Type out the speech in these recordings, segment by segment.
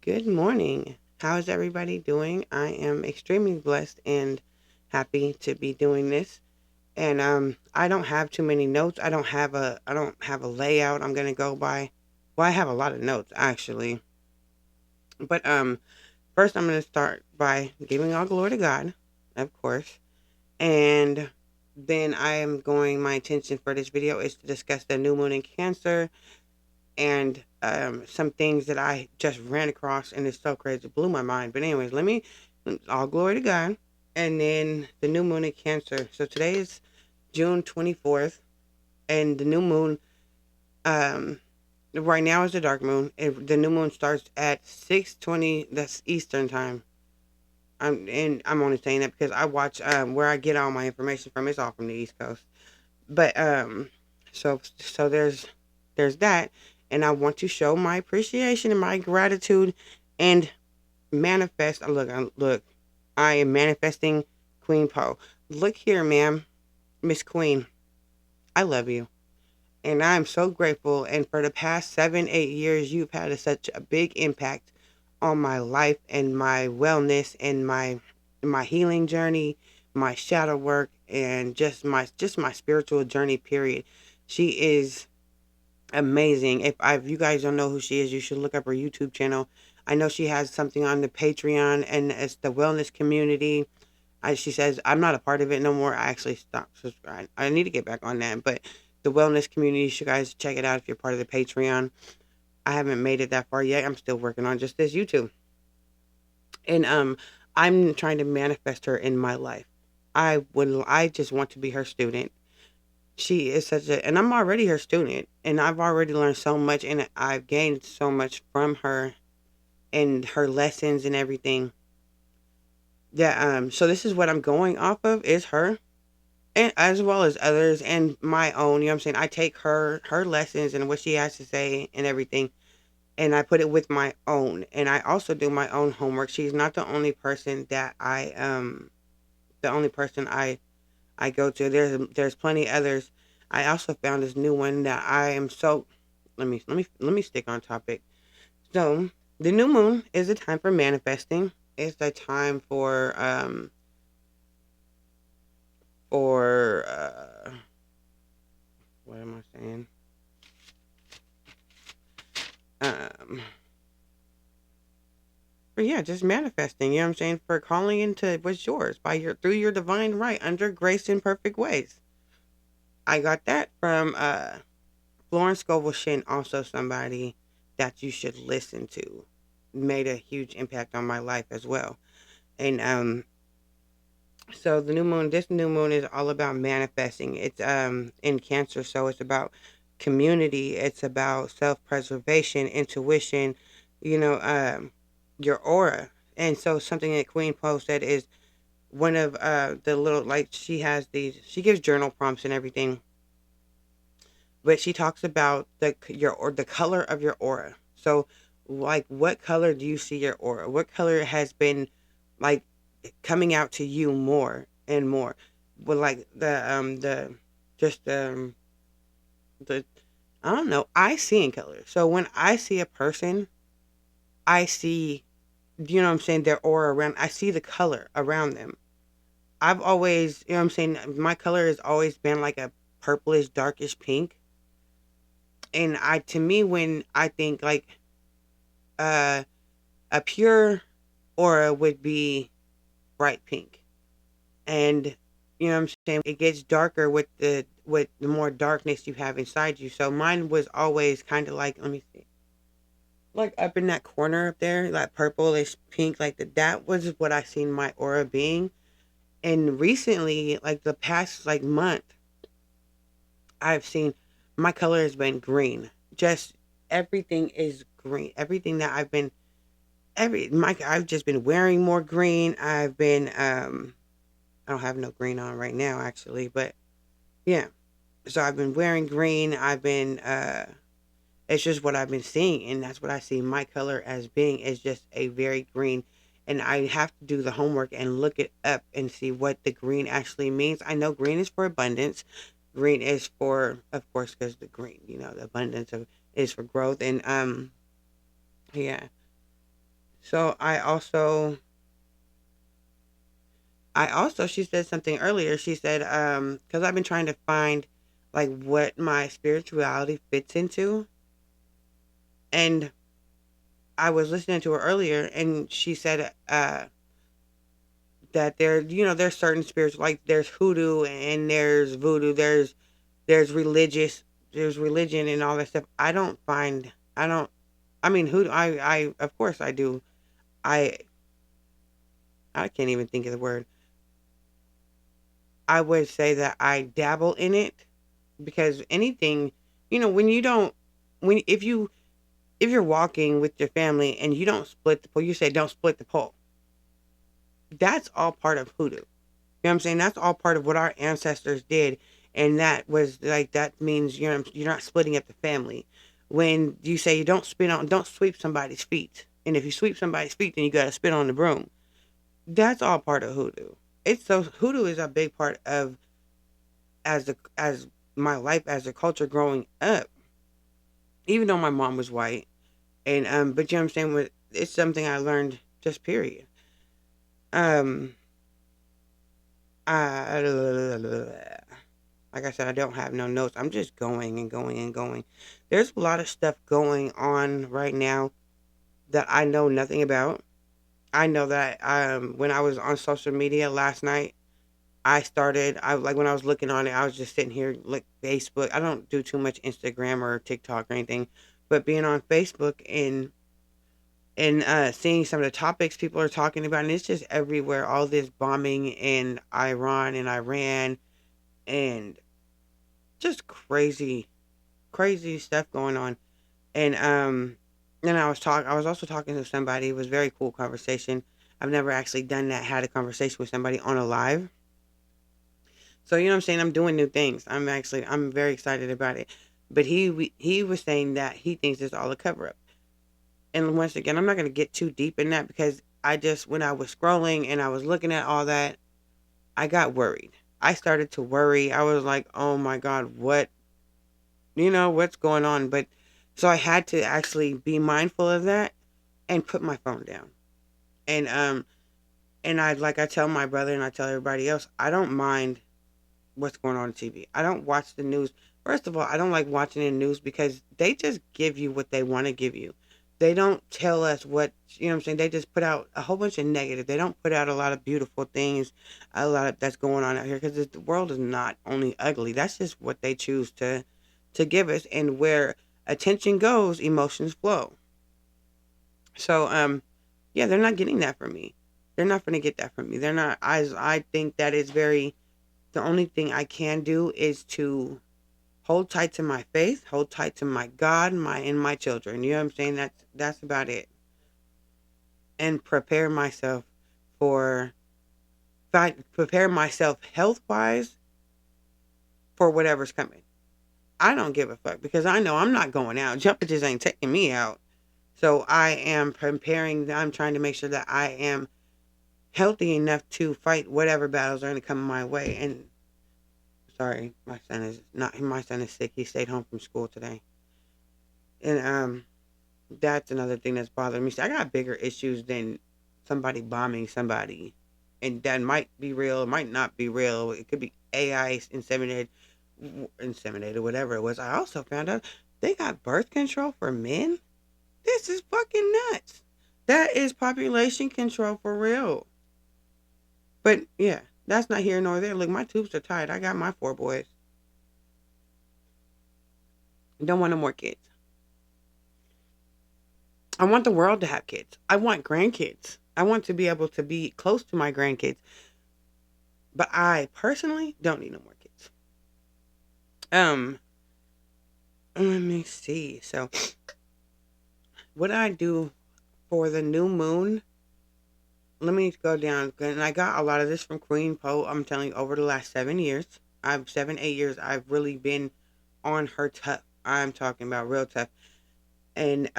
Good morning. How is everybody doing? I am extremely blessed and happy to be doing this. And I don't have too many notes. I don't have a layout I'm going to go by. Well, I have a lot of notes actually. But first I'm going to start by giving all glory to God, of course. And then I am going my intention for this video is to discuss the new moon in Cancer and some things that I just ran across, and it's so crazy, it blew my mind. But anyways, all glory to God, and then the new moon in Cancer. So today is June 24th, and the new moon, um, right now is the dark moon. The new moon starts at 6:20. That's Eastern time. I'm only saying that because I watch where I get all my information from. It's all from the East Coast. But so there's that, and I want to show my appreciation and my gratitude, and manifest. Look, I am manifesting Queen Poe. Look here, ma'am, Miss Queen. I love you, and I'm so grateful. And for the past 7, 8 years, you've had such a big impact on my life and my wellness and my healing journey, my shadow work, and just my spiritual journey. Period. She is amazing. If you guys don't know who she is, you should look up her YouTube channel. I know she has something on the Patreon, and it's the wellness community. She says I'm not a part of it no more. I actually stopped subscribing. I need to get back on that, but the wellness community, you should guys check it out if you're part of the Patreon. I haven't made it that far yet. I'm still working on just this YouTube, and I'm trying to manifest her in my life. I just want to be her student. She is and I'm already her student, and I've already learned so much, and I've gained so much from her and her lessons and everything. Yeah, so this is what I'm going off of is her, and as well as others and my own. You know what I'm saying? I take her lessons and what she has to say and everything, and I put it with my own, and I also do my own homework. She's not the only person that I go to. There's plenty others. I also found this new one that I am so. Let me stick on topic. So the new moon is a time for manifesting. It's a time for what am I saying? Um for yeah, just manifesting, you know what I'm saying? For calling into what's yours by your through your divine right under grace in perfect ways. I got that from Florence Scovel Shin, also somebody that you should listen to. Made a huge impact on my life as well. And so this new moon is all about manifesting. It's in Cancer, so it's about community, it's about self-preservation, intuition, you know, your aura. And so something that Queen Poe said is one of the little, like, she gives journal prompts and everything, but she talks about the color of your aura. So like, what color do you see your aura? What color has been like coming out to you more and more? But like the just the I don't know, I see in color. So when I see a person, I see, you know what I'm saying, their aura around. I see the color around them. I've always, you know what I'm saying, my color has always been like a purplish darkish pink. And I to me, when I think like uh a pure aura would be bright pink. And you know what I'm saying, it gets darker with the more darkness you have inside you. So mine was always kind of like, let me see, like up in that corner up there, like purplish pink, like that was what I seen my aura being. And recently, like the past like month, I've seen my color has been green. Just everything is green. Everything that I've just been wearing more green. I don't have no green on right now actually, but yeah. So I've been wearing green. It's just what I've been seeing, and that's what I see my color as being, is just a very green. And I have to do the homework and look it up and see what the green actually means. I know green is for abundance. Green is for, of course, because the green, the abundance of is for growth. And yeah. So she said something earlier. She said, because I've been trying to find like what my spirituality fits into. And I was listening to her earlier and she said, that there's certain spirits, like there's hoodoo and there's voodoo, there's religious, there's religion and all that stuff. I don't, I mean, hoodoo, of course I do. I, I can't even think of the word. I would say that I dabble in it because anything, when you don't, when if you're walking with your family and you don't split the pole, you say don't split the pole. That's all part of hoodoo. You know what I'm saying? That's all part of what our ancestors did, and that was like that means you're not splitting up the family. When you say you don't sweep somebody's feet, and if you sweep somebody's feet, then you got to spit on the broom. That's all part of hoodoo. It's so hoodoo is a big part of as my life as a culture growing up. Even though my mom was white, and but you know what I'm saying, it's something I learned just period. Um, uh, like I said, I don't have no notes. I'm just going and going and going. There's a lot of stuff going on right now that I know nothing about. I know that when I was on social media last night, I like when I was looking on it, I was just sitting here like Facebook. I don't do too much Instagram or TikTok or anything, but being on Facebook and seeing some of the topics people are talking about, and it's just everywhere. All this bombing in Iran and Iran, and just crazy stuff going on. And then I was also talking to somebody. It was a very cool conversation. I've never actually done that. Had a conversation with somebody on a live. So you know what I'm saying. I'm doing new things. I'm very excited about it. But he was saying that he thinks it's all a cover up. And once again, I'm not going to get too deep in that because when I was scrolling and I was looking at all that, I got worried. I started to worry. I was like, oh my God, what's going on? But so I had to actually be mindful of that and put my phone down. And, like I tell my brother and I tell everybody else, I don't mind what's going on TV. I don't watch the news. First of all, I don't like watching the news because they just give you what they want to give you. They don't tell us what I'm saying. They just put out a whole bunch of negative. They don't put out a lot of beautiful things, a lot of that's going on out here because the world is not only ugly. That's just what they choose to give us. And where attention goes, emotions flow. So, yeah, they're not getting that from me. They're not going to get that from me. They're not. I think that is very. The only thing I can do is to hold tight to my faith, hold tight to my God, my children. You know what I'm saying? That's about it. And for prepare myself health wise for whatever's coming. I don't give a fuck because I know I'm not going out. Jumping just ain't taking me out. So I am preparing. I'm trying to make sure that I am healthy enough to fight whatever battles are going to come my way. And sorry, my son is sick. He stayed home from school today. And that's another thing that's bothering me. So I got bigger issues than somebody bombing somebody. And that might be real, it might not be real. It could be AI inseminated, whatever it was. I also found out they got birth control for men. This is fucking nuts. That is population control for real. But yeah, that's not here nor there. Look, my tubes are tied. I got my 4 boys. Don't want no more kids. I want the world to have kids. I want grandkids. I want to be able to be close to my grandkids. But I personally don't need no more kids. Um, let me see. So, what I do for the new moon? Let me go down. And I got a lot of this from Queen Poe. I'm telling you, over the last 7 years, 7, 8 years, I've really been on her tough. I'm talking about real tough. And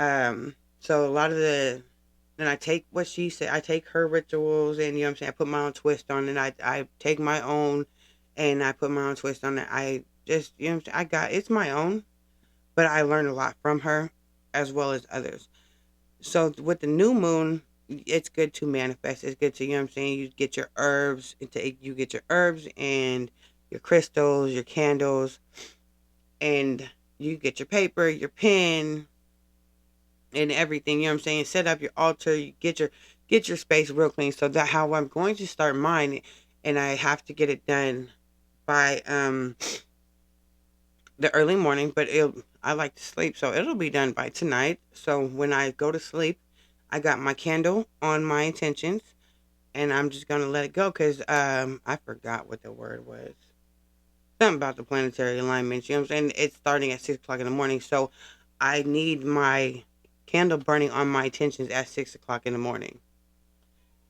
so a lot of and I take what she said. I take her rituals, and you know what I'm saying. I put my own twist on it. I take my own, and I put my own twist on it. I just you know what I'm saying. It's my own, but I learned a lot from her as well as others. So with the new moon. it's good to manifest. It's good to, you know what I'm saying? You get your herbs and your crystals, your candles, and you get your paper, your pen, and everything, you know what I'm saying? Set up your altar, you get your space real clean. So that how I'm going to start mine, and I have to get it done by the early morning, but I like to sleep, so it'll be done by tonight. So when I go to sleep, I got my candle on my intentions, and I'm just gonna let it go because I forgot what the word was. Something about the planetary alignments. You know what I'm saying? It's starting at 6 o'clock in the morning, so I need my candle burning on my intentions at 6 o'clock in the morning,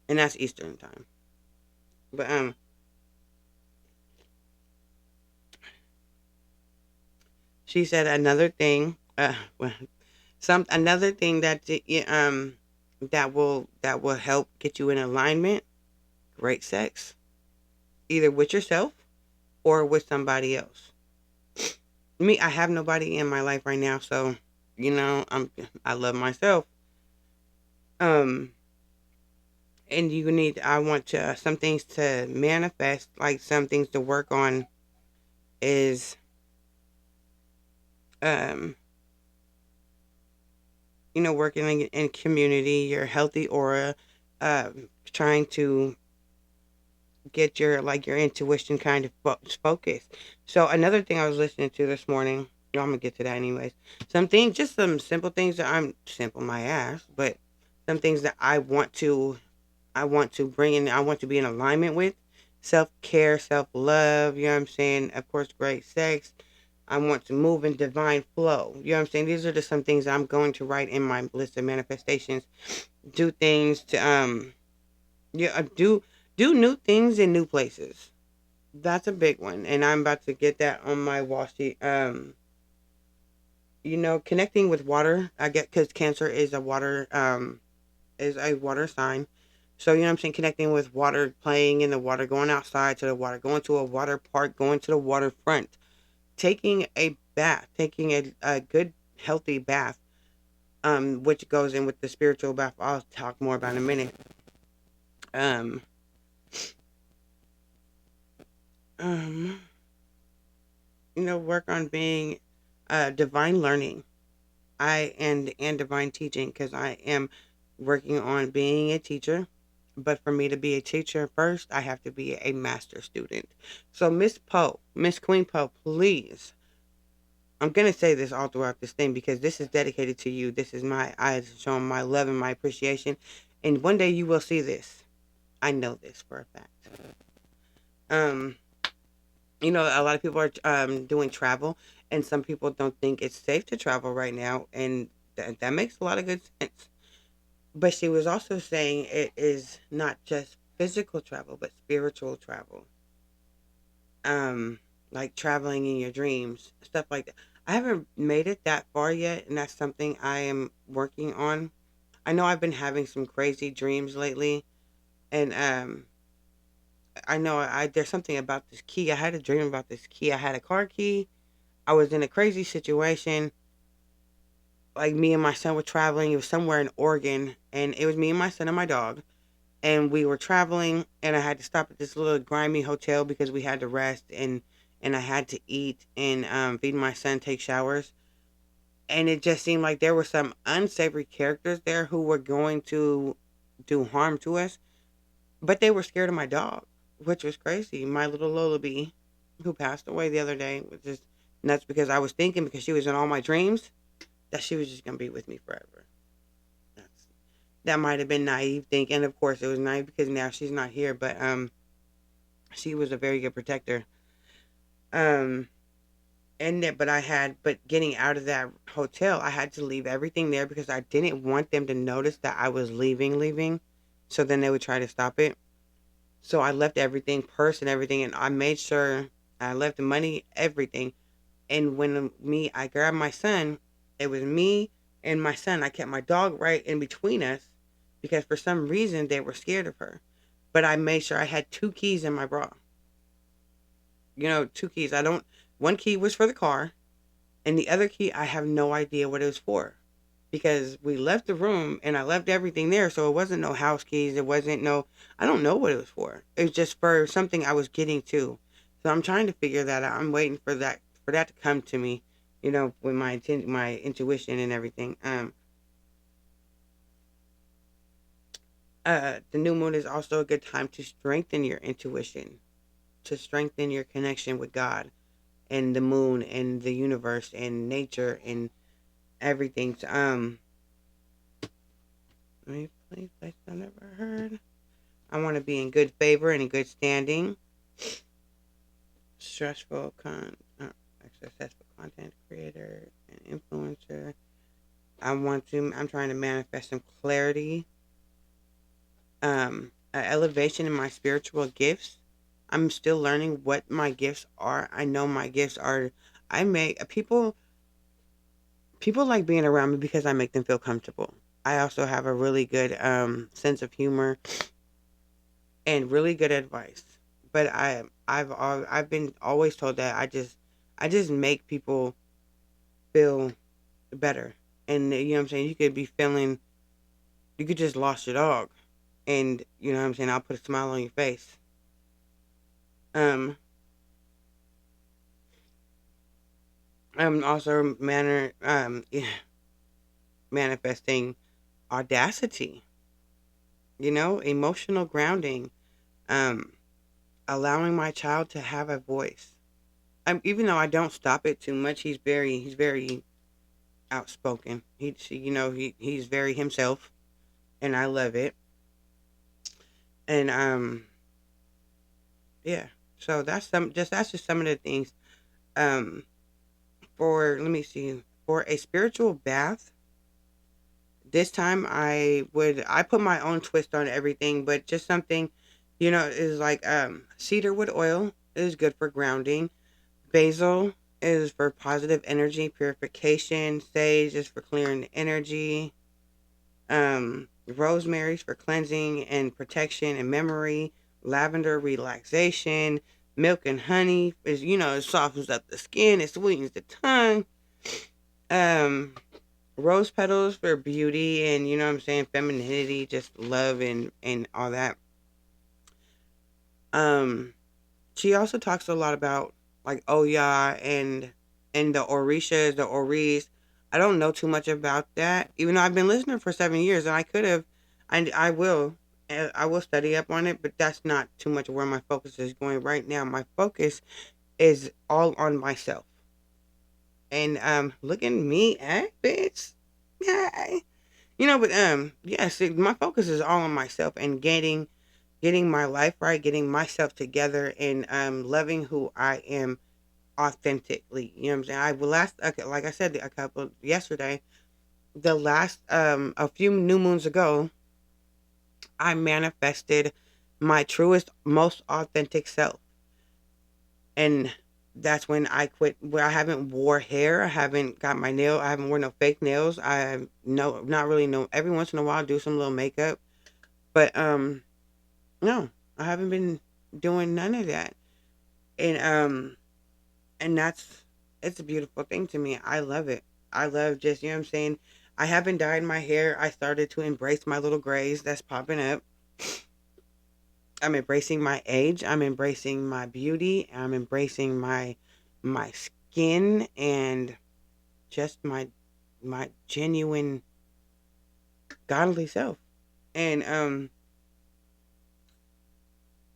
and that's Eastern time. But she said another thing. Well, some another thing that will help get you in alignment. Great sex, either with yourself or with somebody else. Me, I have nobody in my life right now, so I love myself. Um, and I want to some things to manifest, like some things to work on is um working in community, your healthy aura, trying to get your intuition kind of focused. So another thing I was listening to this morning, well, I'm gonna get to that anyways. Some things, just some simple things that I'm simple my ass, but some things that I want to bring in, I want to be in alignment with self care, self love. You know what I'm saying? Of course, great sex. I want to move in divine flow. You know what I'm saying? These are just some things I'm going to write in my list of manifestations. Do things to yeah, do new things in new places. That's a big one, and I'm about to get that on my wall sheet. Connecting with water. I get because Cancer is a water sign. So you know what I'm saying, connecting with water, playing in the water, going outside to the water, going to a water park, going to the waterfront, taking a bath, taking a good healthy bath, which goes in with the spiritual bath. I'll talk more about in a minute. Um, um, work on being divine learning. And divine teaching because I am working on being a teacher. But for me to be a teacher first, I have to be a master student. So Miss Queen Poe, please. I'm gonna say this all throughout this thing because this is dedicated to you. This is my eyes showing my love and my appreciation. And one day you will see this. I know this for a fact. Um, a lot of people are doing travel, and some people don't think it's safe to travel right now, and that makes a lot of good sense. But she was also saying it is not just physical travel, but spiritual travel. Um, like traveling in your dreams, stuff like that. I haven't made it that far yet, and that's something I am working on. I know I've been having some crazy dreams lately, and I know there's something about this key. I had a dream about this key. I had a car key. I was in a crazy situation. Like me and my son were traveling. It was somewhere in Oregon, and it was me and my son and my dog, and we were traveling, and I had to stop at this little grimy hotel because we had to rest, and I had to eat and feed my son, take showers, and it just seemed like there were some unsavory characters there who were going to do harm to us, but they were scared of my dog, which was crazy. My little Lullaby, who passed away the other day, was just nuts because I was thinking because she was in all my dreams that she was just gonna be with me forever. That's that might have been naive thinking. Of course, it was naive because now she's not here, but she was a very good protector. Um, but getting out of that hotel, I had to leave everything there because I didn't want them to notice that I was leaving. So then they would try to stop it. So I left everything, purse and everything, and I made sure I left the money, everything. And I grabbed my son. It was me and my son. I kept my dog right in between us because for some reason they were scared of her. But I made sure I had two keys in my bra. Two keys. I don't. One key was for the car, and the other key I have no idea what it was for because we left the room and I left everything there. So it wasn't no house keys. It wasn't no, I don't know what it was for. It was just for something I was getting to. So I'm trying to figure that out. I'm waiting for that to come to me, with my intuition and everything. The new moon is also a good time to strengthen your intuition, to strengthen your connection with God and the moon and the universe and nature and everything. So, let me play place I never heard. I want to be in good favor and in good standing. Stressful successful content creator and influencer. I'm trying to manifest some clarity, elevation in my spiritual gifts. I'm still learning what my gifts are. I know my gifts are, I make people like being around me because I make them feel comfortable. I also have a really good sense of humor and really good advice. But I've been always told that I just make people feel better. And you know what I'm saying? You could just lost your dog, and you know what I'm saying. I'll put a smile on your face. Um, I'm also manifesting audacity. Emotional grounding. Um, Allowing my child to have a voice. Even though I don't stop it too much, he's very outspoken. He's very himself, and I love it. And yeah. So that's just some of the things. Um, for let me see, for a spiritual bath. This time I put my own twist on everything, but just something, is like cedarwood oil is good for grounding. Basil is for positive energy purification. Sage is for clearing the energy. Rosemary's for cleansing and protection and memory. Lavender relaxation. Milk and honey is, it softens up the skin. It sweetens the tongue. Um, Rose petals for beauty and, you know what I'm saying, femininity, just love and all that. Um, she also talks a lot about like Oya and the Orishas, the Oris. I don't know too much about that, even though I've been listening for 7 years, and I could have, and I will study up on it, but that's not too much where my focus is going right now. My focus is all on myself, and look at me, bitch. Yeah, but yes, my focus is all on myself and getting my life right, getting myself together, and loving who I am authentically. You know what I'm saying? I will last, okay, like I said a couple yesterday, the last a few new moons ago, I manifested my truest, most authentic self, and that's when I quit. Where I haven't wore hair, I haven't got my nail, I haven't worn no fake nails. I no, not really no. Every once in a while, I do some little makeup, but no, I haven't been doing none of that. And that's it's a beautiful thing to me. I love it. I love just, you know what I'm saying? I haven't dyed my hair. I started to embrace my little grays that's popping up. I'm embracing my age. I'm embracing my beauty. I'm embracing my skin and just my genuine godly self. And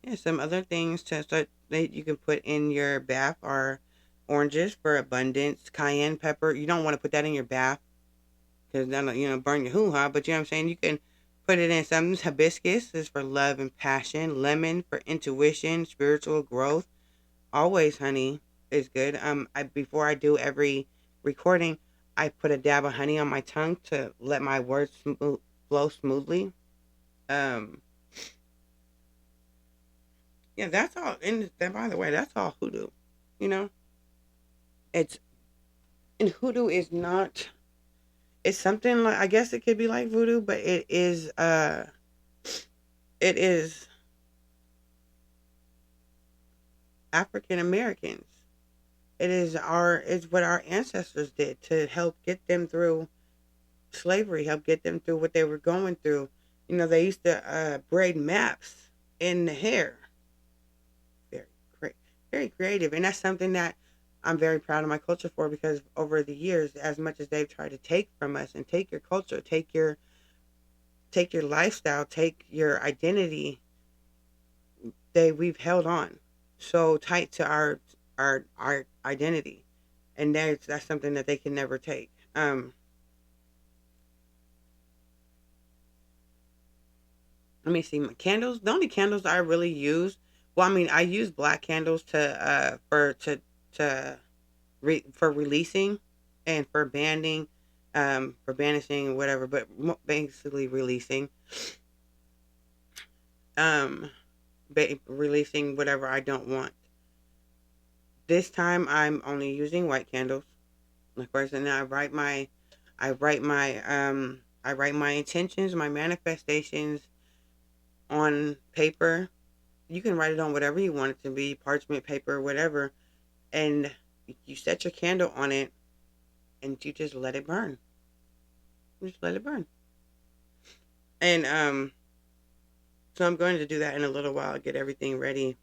yeah, some other things that you can put in your bath are oranges for abundance, cayenne pepper. You don't want to put that in your bath because that'll, burn your hoo ha. But you know what I'm saying? You can put it in something. Hibiscus is for love and passion. Lemon for intuition, spiritual growth. Always honey is good. Before I do every recording, I put a dab of honey on my tongue to let my words flow smoothly. Um, yeah, that's all. And by the way, that's all hoodoo. You know, it's and hoodoo is not. It's something like, I guess it could be like voodoo, but it is African Americans. It's what our ancestors did to help get them through slavery, helped get them through what they were going through. They used to braid maps in the hair. Very great, very creative, and that's something that I'm very proud of my culture for, because over the years, as much as they've tried to take from us and take your culture, take your lifestyle, take your identity, we've held on so tight to our identity, and that's something that they can never take. Let me see, my candles. The only candles I really use, well, I mean, I use black candles to for releasing and for banding, for banishing, whatever, but basically releasing, um, releasing whatever I don't want. This time, I'm only using white candles, of course, and I write my intentions, my manifestations on paper. You can write it on whatever you want it to be, parchment paper, whatever, and you set your candle on it, and you just let it burn. You just let it burn. And so I'm going to do that in a little while, get everything ready.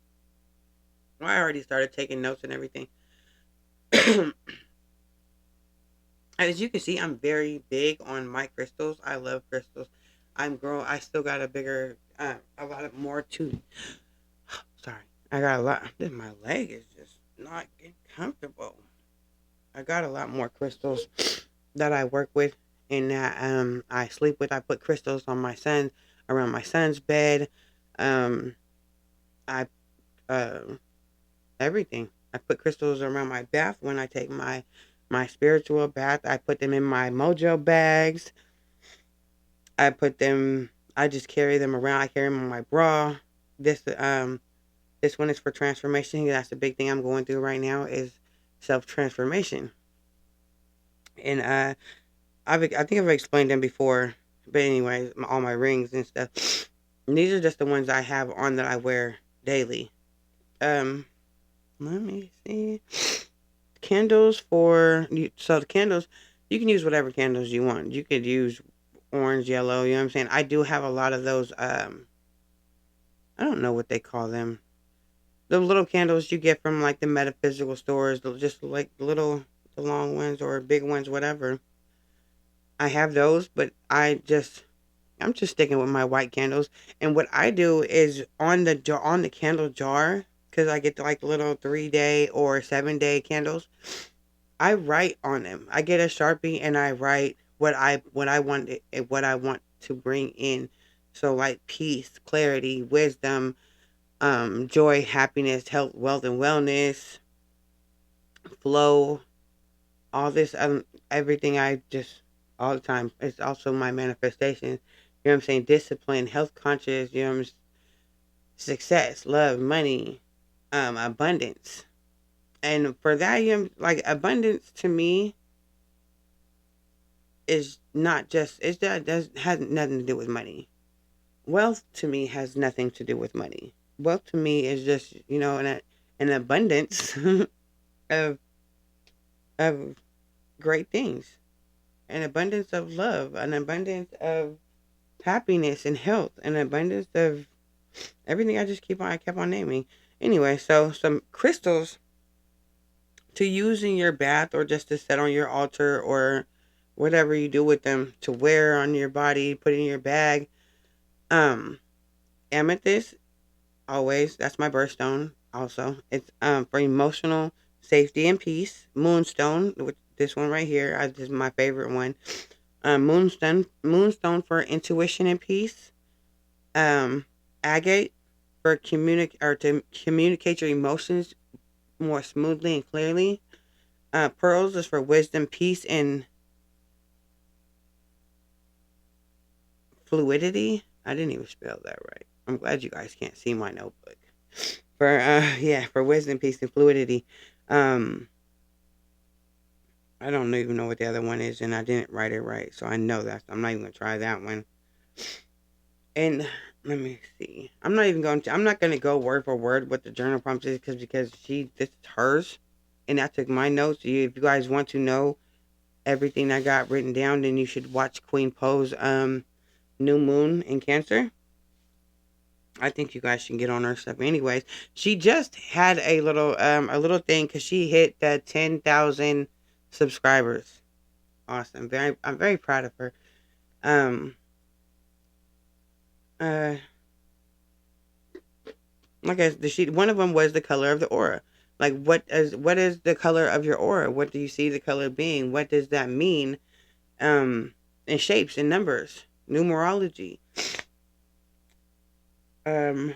Well, I already started taking notes and everything. As you can see, I'm very big on my crystals. I love crystals. I'm growing. I still got a lot of more to. Sorry, I got a lot. My leg is just not getting comfortable. I got a lot more crystals that I work with and that I sleep with. I put crystals on my son, around my son's bed. Um, I uh, everything. I put crystals around my bath when I take my spiritual bath. I put them in my mojo bags. I put them. I just carry them around. I carry them in my bra. This this one is for transformation. That's the big thing I'm going through right now is self transformation. And I think I've explained them before, but anyway, all my rings and stuff. And these are just the ones I have on that I wear daily. Um, Let me see. Candles so the candles, you can use whatever candles you want. You could use orange, yellow. You know what I'm saying? I do have a lot of those. I don't know what they call them. The little candles you get from like the metaphysical stores, just like the long ones or big ones, whatever. I have those, but I'm just sticking with my white candles. And what I do is on the candle jar, because I get like little 3 day or 7 day candles. I write on them. I get a Sharpie and I write what I want to bring in. So like peace, clarity, wisdom, joy, happiness, health, wealth, and wellness, flow, all this, everything I just all the time. It's also my manifestation. You know what I'm saying? Discipline, health conscious. You know what I'm success, love, money, abundance. And for that, like abundance to me is not just it's that does has nothing to do with money. Wealth to me has nothing to do with money. Wealth to me is just an abundance of of great things, an abundance of love, an abundance of happiness and health, an abundance of everything. I kept on naming. Anyway, so some crystals to use in your bath or just to set on your altar or whatever you do with them to wear on your body, put in your bag. Um, Amethyst, always. That's my birthstone. Also, it's for emotional safety and peace. Moonstone, which this one right here, this is my favorite one. Moonstone for intuition and peace. Agate for to communicate your emotions more smoothly and clearly. Pearls is for wisdom, peace, and fluidity. I didn't even spell that right. I'm glad you guys can't see my notebook. For yeah, for wisdom, peace, and fluidity. Um, I don't even know what the other one is, and I didn't write it right, so I know that I'm not even gonna try that one. And let me see. I'm not gonna go word for word what the journal prompt is because this is hers, and I took my notes. If you guys want to know everything I got written down, then you should watch Queen Poe's New Moon in Cancer. I think you guys should get on her stuff. Anyways, she just had a little thing because she hit the 10,000 subscribers. Awesome. I'm very proud of her. Um uh like I, the she one of them was the color of the aura. Like what is the color of your aura? What do you see the color being? What does that mean? In shapes and numbers, numerology. Um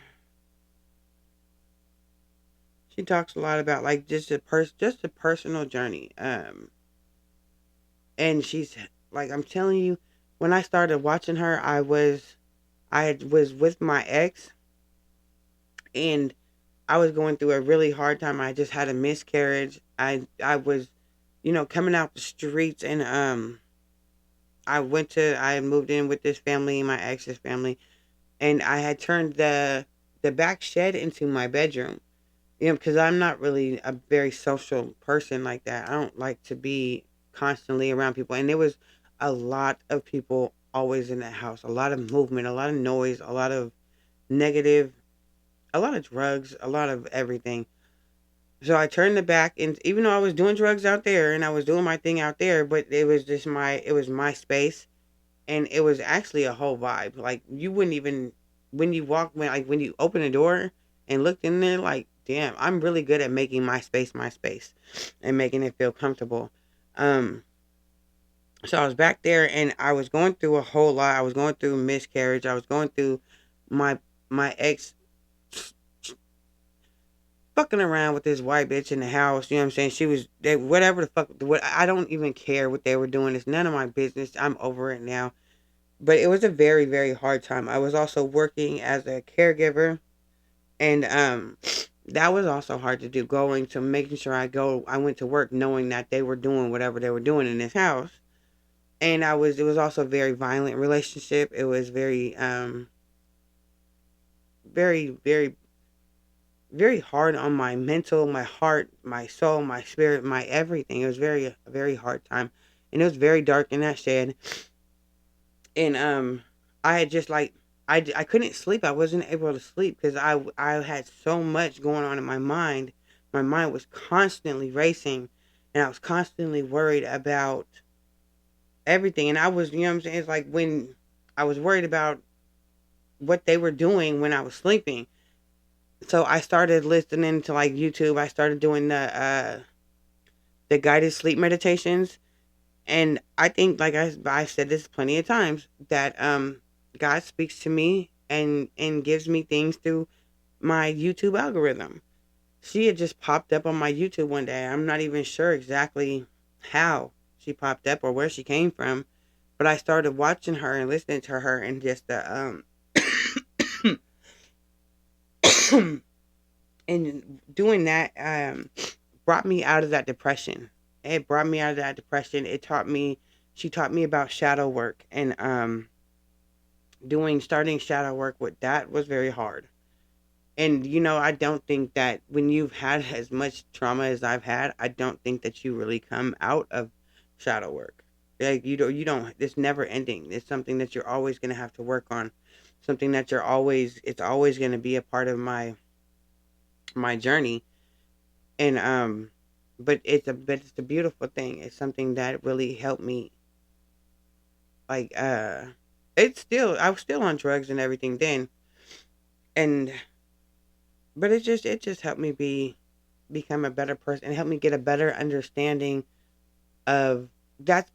she talks a lot about like just a personal journey. And she's like I'm telling you, when I started watching her, was with my ex, and I was going through a really hard time. I just had a miscarriage. I was, coming out the streets, and I had moved in with this family, my ex's family, and I had turned the back shed into my bedroom. Because I'm not really a very social person like that. I don't like to be constantly around people, and there was a lot of people always in that house. A lot of movement, a lot of noise, a lot of negative, a lot of drugs, a lot of everything. So I turned the back, and even though I was doing drugs out there and I was doing my thing out there, but it was my space, and it was actually a whole vibe. Like you wouldn't even when you open the door and looked in there, like damn, I'm really good at making my space, and making it feel comfortable. Um, so I was back there, and I was going through a whole lot. I was going through miscarriage. I was going through my my ex fucking around with this white bitch in the house. You know what I'm saying? Whatever the fuck. What I don't even care what they were doing. It's none of my business. I'm over it now. But it was a very, very hard time. I was also working as a caregiver, and that was also hard to do. Going to making sure I went to work knowing that they were doing whatever they were doing in this house, and it was also a very violent relationship. It was very, very, very hard on my mental, my heart, my soul, my spirit, my everything. It was a very hard time, and it was very dark in that shed. And I had just like I couldn't sleep. I wasn't able to sleep because I had so much going on in my mind. My mind was constantly racing, and I was constantly worried about everything. And I was, you know what I'm saying? It's like when I was worried about what they were doing when I was sleeping. So I started listening to like YouTube. I started doing the guided sleep meditations, and I think like I said this plenty of times that God speaks to me and gives me things through my YouTube algorithm. She had just popped up on my YouTube one day. I'm not even sure exactly how she popped up or where she came from, but I started watching her and listening to her, and just and doing that brought me out of that depression. It brought me out of that depression. She taught me about shadow work, and doing starting shadow work with that was very hard. And I don't think that when you've had as much trauma as I've had, I don't think that you really come out of shadow work. Like you don't. It's never ending. It's something that you're always going to have to work on. Something that it's always going to be a part of my journey. And but it's a beautiful thing. It's something that really helped me. Like it's still I was still on drugs and everything then, and but it just helped me become a better person, and helped me get a better understanding of that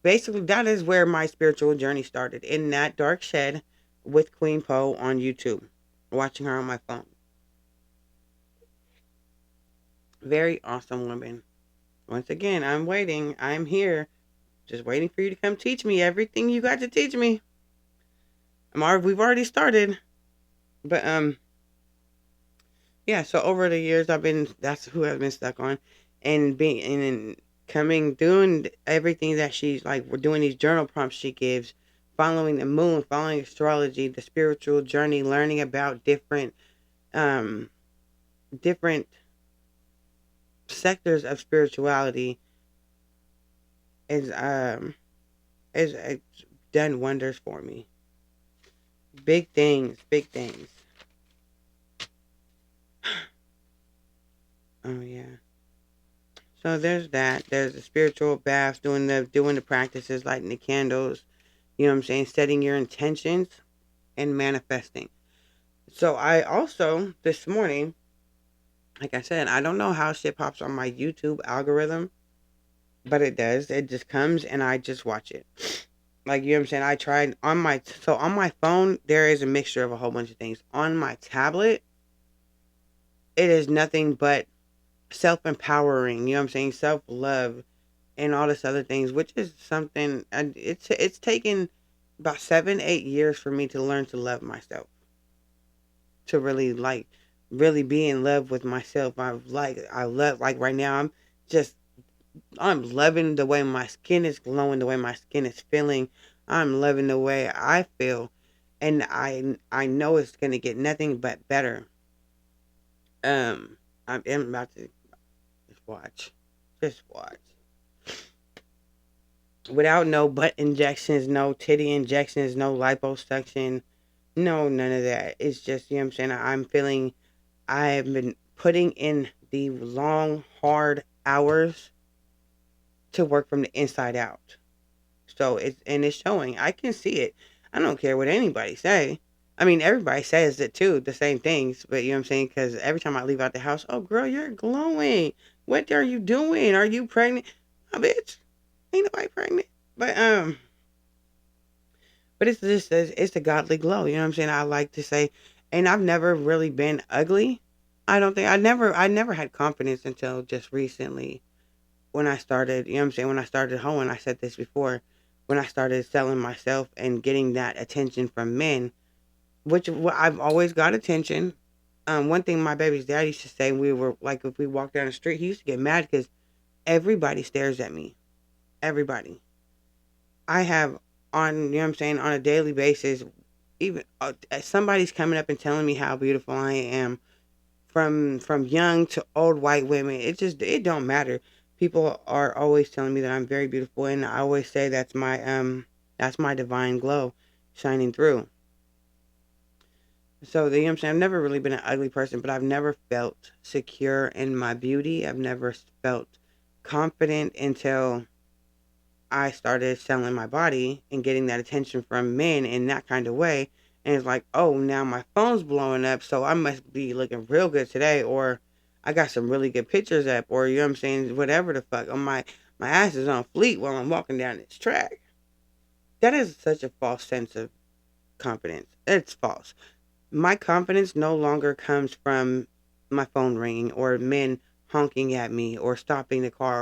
is where my spiritual journey started, in that dark shed with Queen Poe on YouTube, watching her on my phone. Very awesome woman. Once again, I'm waiting. I'm here, just waiting for you to come teach me everything you got to teach me. We've already started, but yeah. So over the years, that's who I've been stuck on, and being and coming doing everything that she's like. We're doing these journal prompts she gives, following the moon, following astrology, the spiritual journey, learning about um different sectors of spirituality, is it's done wonders for me. Big things, big things. Oh yeah. So there's that. There's the spiritual baths, doing the practices, lighting the candles. You know what I'm saying? Setting your intentions and manifesting. So I also this morning, like I said, I don't know how shit pops on my YouTube algorithm, but it does. It just comes and I just watch it. Like you know what I'm saying? I tried on my phone there is a mixture of a whole bunch of things. On my tablet, it is nothing but self empowering, you know what I'm saying? Self love and all this other things, which is something and it's taken about 7, 8 years for me to learn to love myself. To really really be in love with myself. I love like right now just I'm loving the way my skin is glowing, the way my skin is feeling. I'm loving the way I feel. And I know it's gonna get nothing but better. I'm about to just watch. Just watch. Without no butt injections, no titty injections, no liposuction, no none of that. It's just you know what I'm saying. I'm feeling I have been putting in the long, hard hours to work from the inside out. So it's showing. I can see it. I don't care what anybody say. I mean, everybody says it too, the same things. But you know what I'm saying? Because every time I leave out the house, oh girl, you're glowing. What are you doing? Are you pregnant? Oh, bitch, ain't nobody pregnant. But it's just it's a godly glow. You know what I'm saying? I like to say, and I've never really been ugly. I don't think I never had confidence until just recently when I started. You know what I'm saying? When I started hoeing, I said this before. When I started selling myself and getting that attention from men, which I've always got attention. One thing my baby's dad used to say, we were like, if we walked down the street, he used to get mad because everybody stares at me. Everybody. I have on, you know what I'm saying, on a daily basis, even somebody's coming up and telling me how beautiful I am from young to old white women. It don't matter. People are always telling me that I'm very beautiful, and I always say that's my divine glow shining through. So you know what I'm saying, I've never really been an ugly person, but I've never felt secure in my beauty. I've never felt confident until I started selling my body and getting that attention from men in that kind of way. And it's like, oh, now my phone's blowing up, so I must be looking real good today, or I got some really good pictures up, or you know what I'm saying, whatever the fuck. My ass is on fleek while I'm walking down this track. That is such a false sense of confidence. It's false. My confidence no longer comes from my phone ringing or men honking at me or stopping the car